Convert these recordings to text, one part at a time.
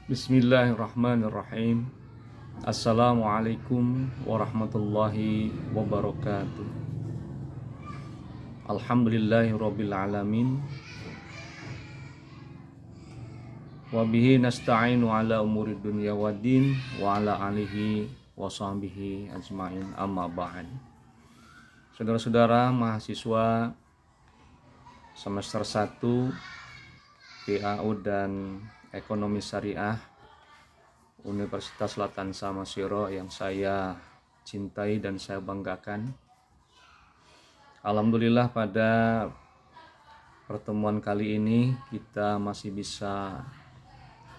Bismillahirrahmanirrahim. Assalamualaikum warahmatullahi wabarakatuh. Alhamdulillahirabbil alamin. Wa bihi nasta'inu ala umuri dunya waddin wa ala alihi wa sahbihi ajmain, amma ba'd. Saudara-saudara mahasiswa semester 1 PAU dan Ekonomi Syariah Universitas Selatan Samosir yang saya cintai dan saya banggakan. Alhamdulillah pada pertemuan kali ini kita masih bisa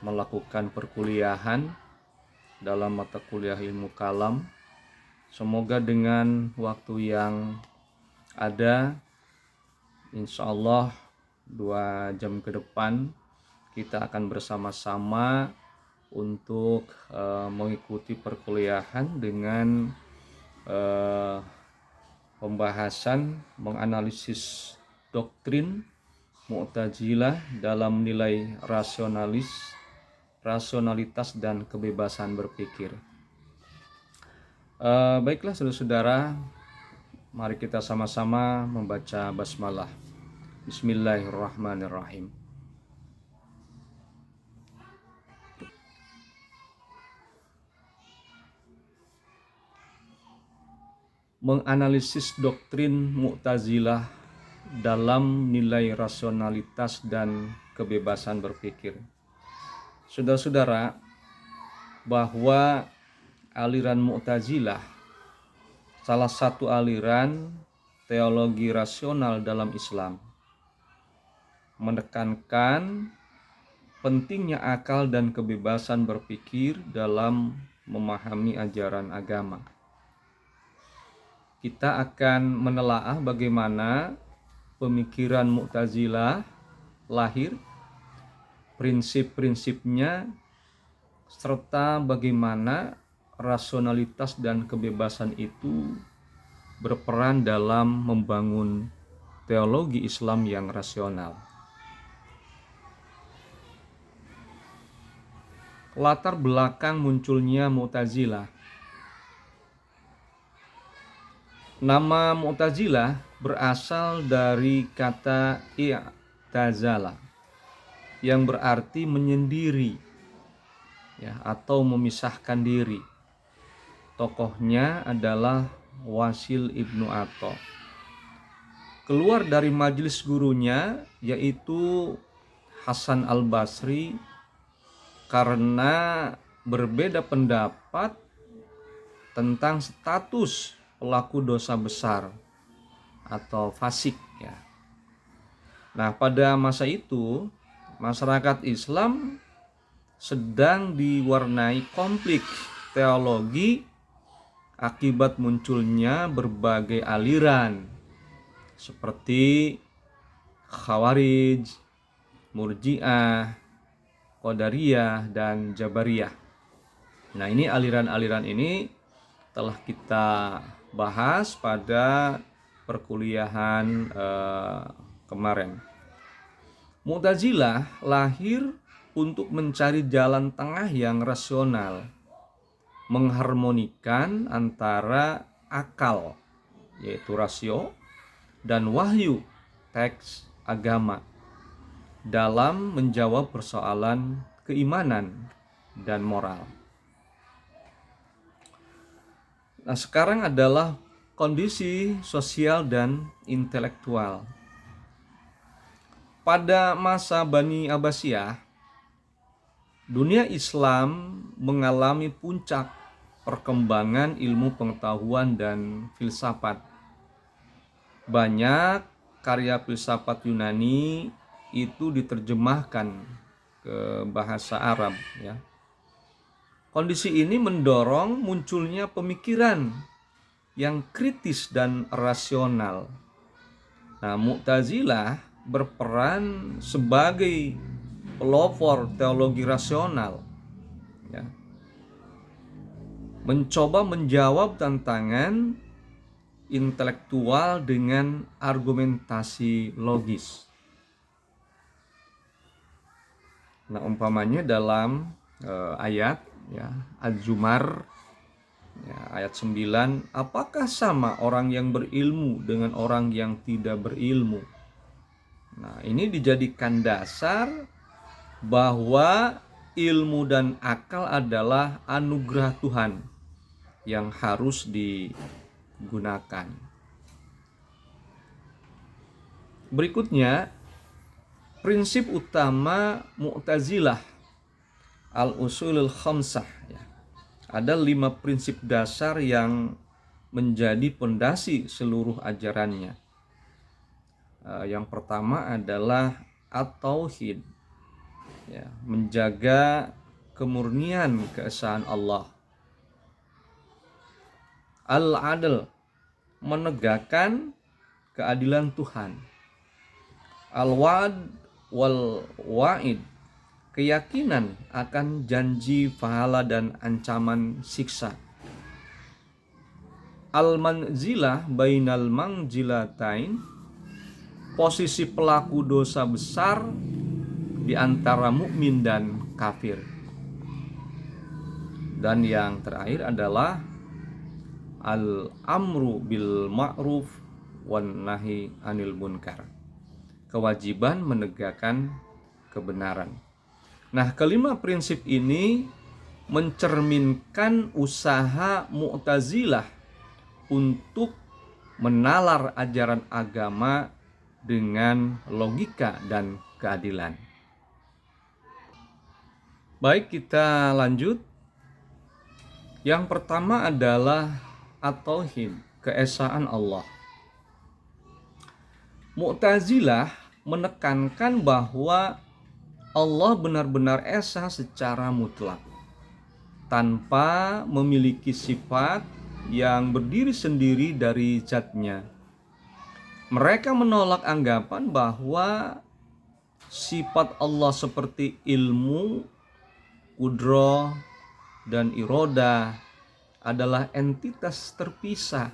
melakukan perkuliahan dalam mata kuliah ilmu kalam. Semoga dengan waktu yang ada, insya Allah 2 jam ke depan kita akan bersama-sama untuk mengikuti perkuliahan dengan pembahasan menganalisis doktrin Mu'tazilah dalam nilai rasionalitas dan kebebasan berpikir. Baiklah saudara-saudara, mari kita sama-sama membaca basmalah. Bismillahirrahmanirrahim. Menganalisis doktrin Mu'tazilah dalam nilai rasionalitas dan kebebasan berpikir. Saudara-saudara, bahwa aliran Mu'tazilah salah satu aliran teologi rasional dalam Islam, menekankan pentingnya akal dan kebebasan berpikir dalam memahami ajaran agama. Kita akan menelaah bagaimana pemikiran Mu'tazilah lahir, prinsip-prinsipnya, serta bagaimana rasionalitas dan kebebasan itu berperan dalam membangun teologi Islam yang rasional. Latar belakang munculnya Mu'tazilah. Nama Mu'tazilah berasal dari kata i'tazala yang berarti menyendiri, ya, atau memisahkan diri. Tokohnya adalah Wasil ibnu Atha. Keluar dari majelis gurunya yaitu Hasan al-Basri karena berbeda pendapat tentang status pelaku dosa besar atau fasik, ya. Nah, pada masa itu masyarakat Islam sedang diwarnai konflik teologi akibat munculnya berbagai aliran seperti Khawarij, Murji'ah, Qadariyah, dan Jabariyah. Nah, ini aliran-aliran ini telah kita bahas pada perkuliahan kemarin. Mu'tazilah lahir untuk mencari jalan tengah yang rasional, mengharmonikan antara akal, yaitu rasio, dan wahyu, teks agama, dalam menjawab persoalan keimanan dan moral. Nah, sekarang adalah kondisi sosial dan intelektual. Pada masa Bani Abbasiyah, dunia Islam mengalami puncak perkembangan ilmu pengetahuan dan filsafat. Banyak karya filsafat Yunani itu diterjemahkan ke bahasa Arab, ya. Kondisi ini mendorong munculnya pemikiran yang kritis dan rasional. Nah, Mu'tazilah berperan sebagai pelopor teologi rasional, ya, mencoba menjawab tantangan intelektual dengan argumentasi logis. Nah, umpamanya dalam ayat ya, Az-Zumar ya, ayat 9, apakah sama orang yang berilmu dengan orang yang tidak berilmu? Nah, ini dijadikan dasar bahwa ilmu dan akal adalah anugerah Tuhan yang harus digunakan. Berikutnya, prinsip utama Mu'tazilah al-usulul khamsah ya. Ada 5 prinsip dasar yang menjadi pondasi seluruh ajarannya. Yang pertama adalah at-tauhid ya, menjaga kemurnian keesaan Allah. Al-adl, menegakkan keadilan Tuhan. Al-wa'd wal wa'id, keyakinan akan janji pahala dan ancaman siksa. Al-manzilah bainal manzilatain, posisi pelaku dosa besar di antara mukmin dan kafir. Dan yang terakhir adalah al-amru bil ma'ruf wan nahi anil munkar, kewajiban menegakkan kebenaran. Nah, kelima prinsip ini mencerminkan usaha Mu'tazilah untuk menalar ajaran agama dengan logika dan keadilan. Baik, kita lanjut. Yang pertama adalah at-tauhid, keesaan Allah. Mu'tazilah menekankan bahwa Allah benar-benar esa secara mutlak, tanpa memiliki sifat yang berdiri sendiri dari zatnya. Mereka menolak anggapan bahwa sifat Allah seperti ilmu, qudrah, dan irodah adalah entitas terpisah,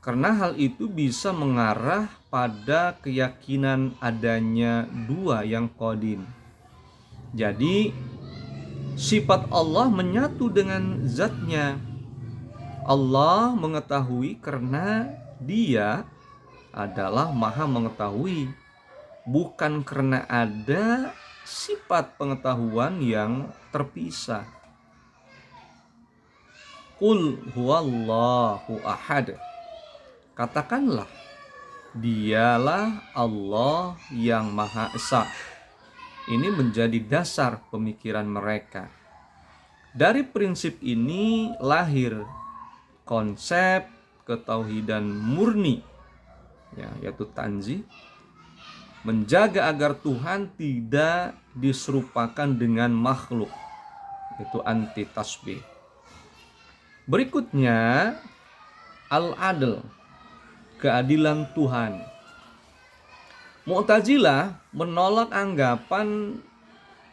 karena hal itu bisa mengarah pada keyakinan adanya dua yang qadim. Jadi sifat Allah menyatu dengan zatnya. Allah mengetahui karena Dia adalah maha mengetahui, bukan karena ada sifat pengetahuan yang terpisah. Qul huwallahu ahad, katakanlah Dialah Allah yang Maha Esa. Ini menjadi dasar pemikiran mereka. Dari prinsip ini lahir konsep ketauhidan murni ya, yaitu tanzih, menjaga agar Tuhan tidak diserupakan dengan makhluk, itu anti tasbih. Berikutnya al-adl, keadilan Tuhan. Mu'tazilah menolak anggapan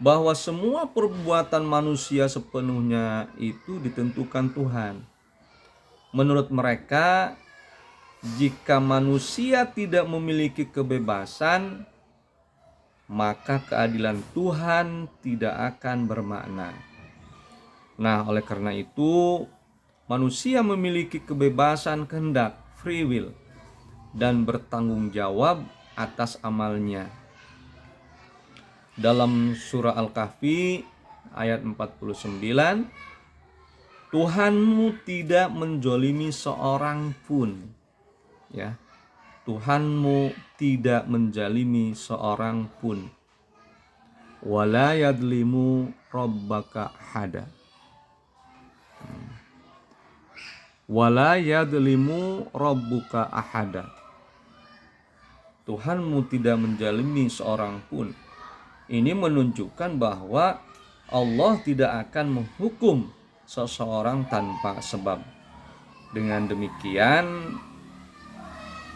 bahwa semua perbuatan manusia sepenuhnya itu ditentukan Tuhan. Menurut mereka, jika manusia tidak memiliki kebebasan, maka keadilan Tuhan tidak akan bermakna. Nah, oleh karena itu, manusia memiliki kebebasan kehendak, free will, dan bertanggung jawab atas amalnya. Dalam surah Al-Kahfi ayat 49, Tuhanmu tidak menzolimi seorang pun. Ya, Tuhanmu tidak menzalimi seorang pun. Wala yadlimu rabbaka hada. Wala yadlimu rabbuka ahada. Tuhanmu tidak menzalimi seorang pun. Ini menunjukkan bahwa Allah tidak akan menghukum seseorang tanpa sebab. Dengan demikian,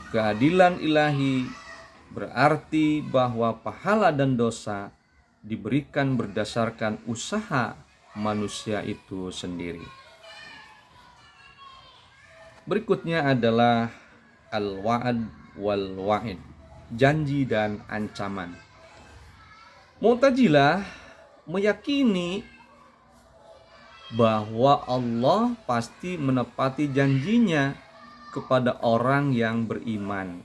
keadilan ilahi berarti bahwa pahala dan dosa diberikan berdasarkan usaha manusia itu sendiri. Berikutnya adalah al-wa'd wal wa'id, janji dan ancaman. Mu'tazilah meyakini bahwa Allah pasti menepati janjinya kepada orang yang beriman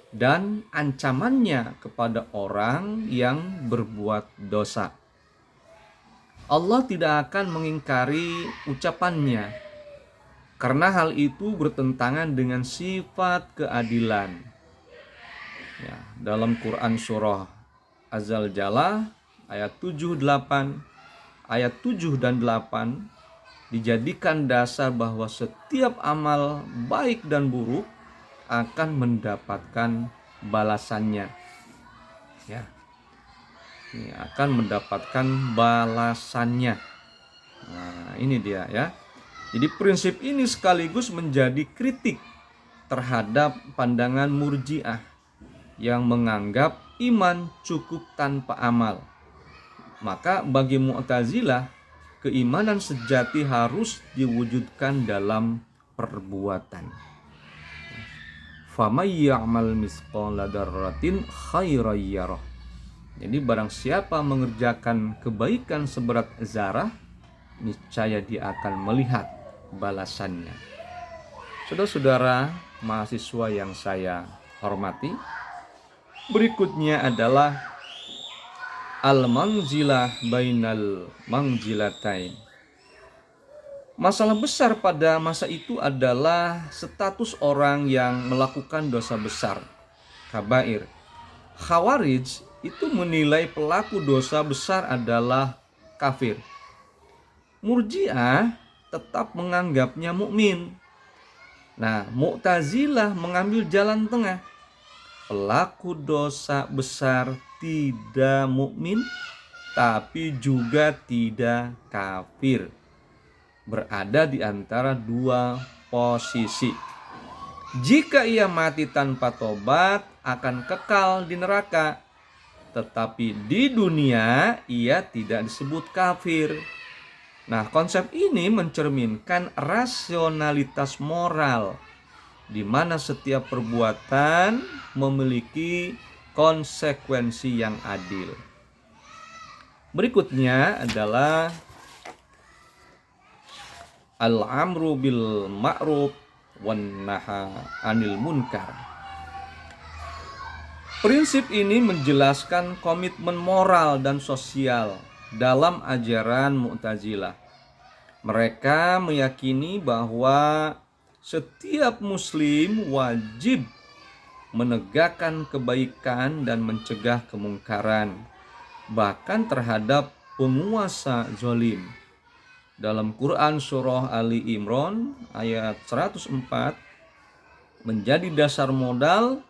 dan ancamannya kepada orang yang berbuat dosa. Allah tidak akan mengingkari ucapannya karena hal itu bertentangan dengan sifat keadilan. Ya, dalam Quran surah Az-Zalzalah ayat 7 dan 8 dijadikan dasar bahwa setiap amal baik dan buruk akan mendapatkan balasannya. Ya. Ini akan mendapatkan balasannya. Nah, ini dia ya. Jadi prinsip ini sekaligus menjadi kritik terhadap pandangan Murji'ah yang menganggap iman cukup tanpa amal. Maka bagi Mu'tazilah, keimanan sejati harus diwujudkan dalam perbuatan. Famay ya'mal misqala dzarratin khairan yarah. Jadi barang siapa mengerjakan kebaikan seberat zarah, niscaya dia akan melihat balasannya. Saudara-saudara mahasiswa yang saya hormati, berikutnya adalah al-manzilah bainal manzilatain. Masalah besar pada masa itu adalah status orang yang melakukan dosa besar, kabair. Khawarij itu menilai pelaku dosa besar adalah kafir. Murji'ah tetap menganggapnya mukmin. Nah, Mu'tazilah mengambil jalan tengah. Pelaku dosa besar tidak mukmin, tapi juga tidak kafir. Berada di antara dua posisi. Jika ia mati tanpa tobat, akan kekal di neraka. Tetapi di dunia ia tidak disebut kafir. Nah, konsep ini mencerminkan rasionalitas moral, di mana setiap perbuatan memiliki konsekuensi yang adil. Berikutnya adalah al-amru bil ma'ruf wan nahy 'anil munkar. Prinsip ini menjelaskan komitmen moral dan sosial dalam ajaran Mu'tazilah. Mereka meyakini bahwa setiap muslim wajib menegakkan kebaikan dan mencegah kemungkaran, bahkan terhadap penguasa zalim. Dalam Quran surah Ali Imran ayat 104 menjadi dasar modal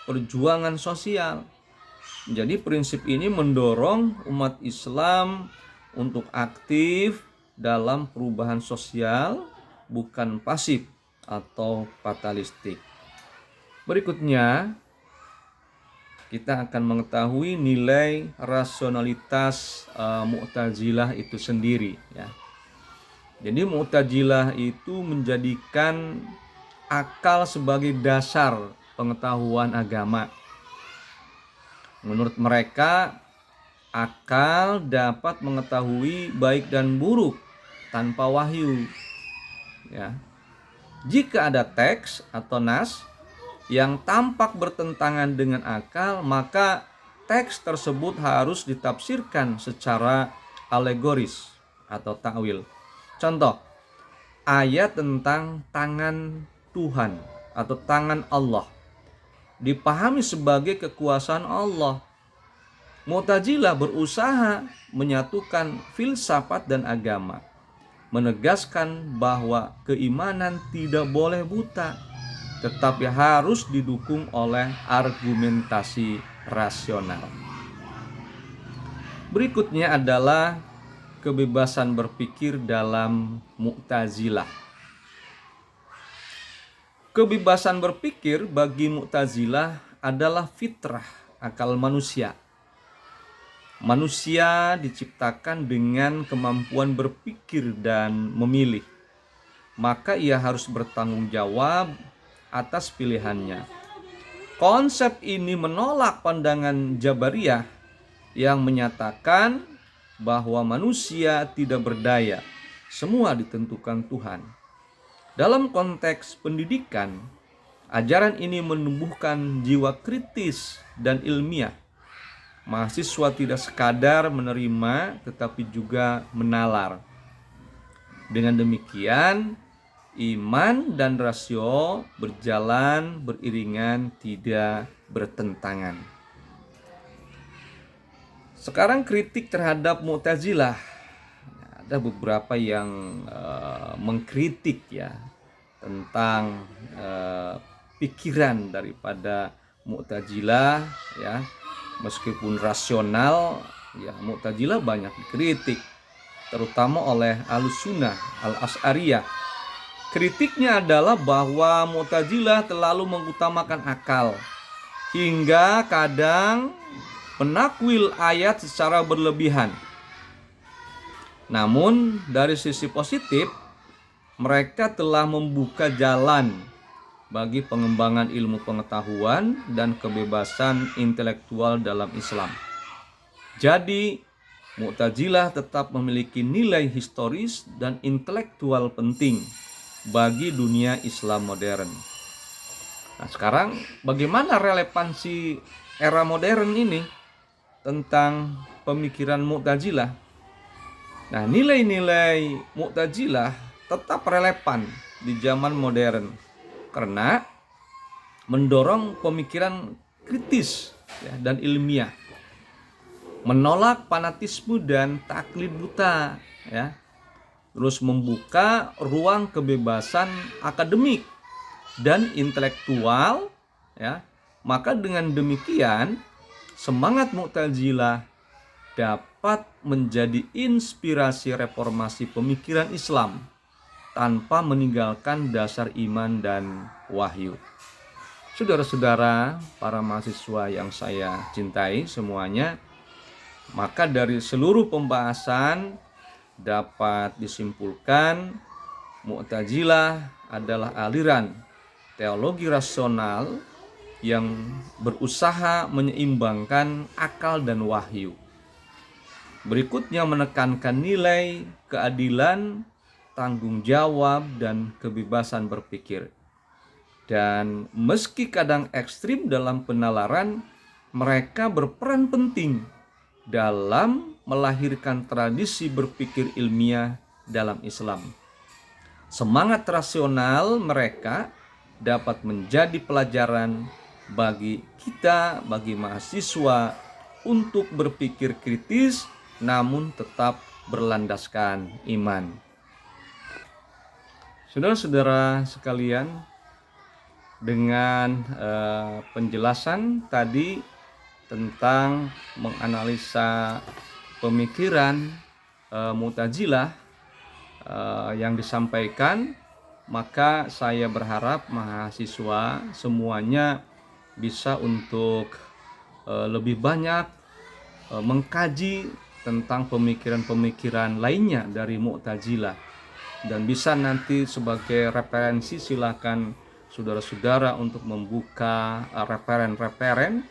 perjuangan sosial. Jadi prinsip ini mendorong umat Islam untuk aktif dalam perubahan sosial, bukan pasif atau fatalistik. Berikutnya kita akan mengetahui nilai rasionalitas Mu'tazilah itu sendiri ya. Jadi Mu'tazilah itu menjadikan akal sebagai dasar pengetahuan agama. Menurut mereka, akal dapat mengetahui baik dan buruk tanpa wahyu. Ya. Jika ada teks atau nas yang tampak bertentangan dengan akal, maka teks tersebut harus ditafsirkan secara alegoris atau ta'wil. Contoh, ayat tentang tangan Tuhan atau tangan Allah dipahami sebagai kekuasaan Allah. Mu'tazilah berusaha menyatukan filsafat dan agama, menegaskan bahwa keimanan tidak boleh buta, tetapi harus didukung oleh argumentasi rasional. Berikutnya adalah kebebasan berpikir dalam Mu'tazilah. Kebebasan berpikir bagi Mu'tazilah adalah fitrah akal manusia. Manusia diciptakan dengan kemampuan berpikir dan memilih. Maka ia harus bertanggung jawab atas pilihannya. Konsep ini menolak pandangan Jabariyah yang menyatakan bahwa manusia tidak berdaya semua ditentukan Tuhan. Dalam konteks pendidikan, ajaran ini menumbuhkan jiwa kritis dan ilmiah. Mahasiswa tidak sekadar menerima tetapi juga menalar. Dengan demikian, iman dan rasio berjalan beriringan, tidak bertentangan. Sekarang kritik terhadap Mu'tazilah. Ada beberapa yang mengkritik ya tentang pikiran daripada Mu'tazilah ya. Meskipun rasional, ya Mu'tazilah banyak dikritik, terutama oleh Ahlussunnah Al-Asy'ariyah. Kritiknya adalah bahwa Mu'tazilah terlalu mengutamakan akal, hingga kadang menakwil ayat secara berlebihan. Namun dari sisi positif, mereka telah membuka jalan bagi pengembangan ilmu pengetahuan dan kebebasan intelektual dalam Islam. Jadi, Mu'tazilah tetap memiliki nilai historis dan intelektual penting bagi dunia Islam modern. Nah, sekarang bagaimana relevansi era modern ini tentang pemikiran Mu'tazilah? Nah, nilai-nilai Mu'tazilah tetap relevan di zaman modern karena mendorong pemikiran kritis ya, dan ilmiah, menolak fanatisme dan taklid buta ya, terus membuka ruang kebebasan akademik dan intelektual ya. Maka dengan demikian semangat Mu'tazilah dapat menjadi inspirasi reformasi pemikiran Islam tanpa meninggalkan dasar iman dan wahyu. Saudara-saudara, para mahasiswa yang saya cintai semuanya, maka dari seluruh pembahasan dapat disimpulkan Mu'tazilah adalah aliran teologi rasional yang berusaha menyeimbangkan akal dan wahyu. Berikutnya menekankan nilai keadilan, tanggung jawab, dan kebebasan berpikir. Dan meski kadang ekstrim dalam penalaran, mereka berperan penting dalam melahirkan tradisi berpikir ilmiah dalam Islam. Semangat rasional mereka dapat menjadi pelajaran bagi kita, bagi mahasiswa untuk berpikir kritis namun tetap berlandaskan iman. Saudara-saudara sekalian, dengan penjelasan tadi tentang menganalisa pemikiran Mu'tazilah yang disampaikan, maka saya berharap mahasiswa semuanya bisa untuk lebih banyak mengkaji tentang pemikiran-pemikiran lainnya dari Mu'tazilah, dan bisa nanti sebagai referensi silakan saudara-saudara untuk membuka referen-referen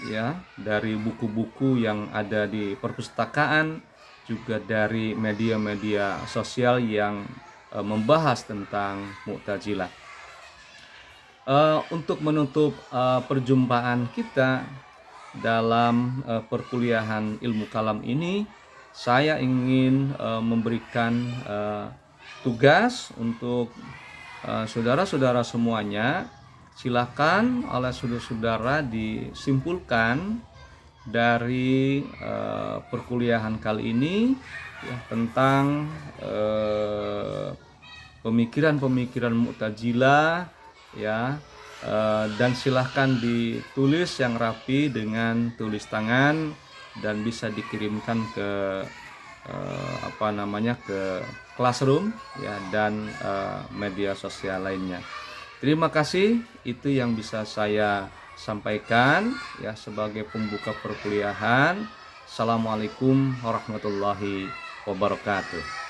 ya dari buku-buku yang ada di perpustakaan, juga dari media-media sosial yang membahas tentang Mu'tazilah. Untuk menutup perjumpaan kita dalam perkuliahan ilmu kalam ini, saya ingin memberikan tugas untuk saudara-saudara semuanya. Silakan oleh saudara-saudara disimpulkan dari perkuliahan kali ini ya, tentang pemikiran-pemikiran Mu'tazilah ya, dan silahkan ditulis yang rapi dengan tulis tangan dan bisa dikirimkan ke ke classroom ya, dan media sosial lainnya. Terima kasih, itu yang bisa saya sampaikan ya sebagai pembuka perkuliahan. Assalamualaikum warahmatullahi wabarakatuh.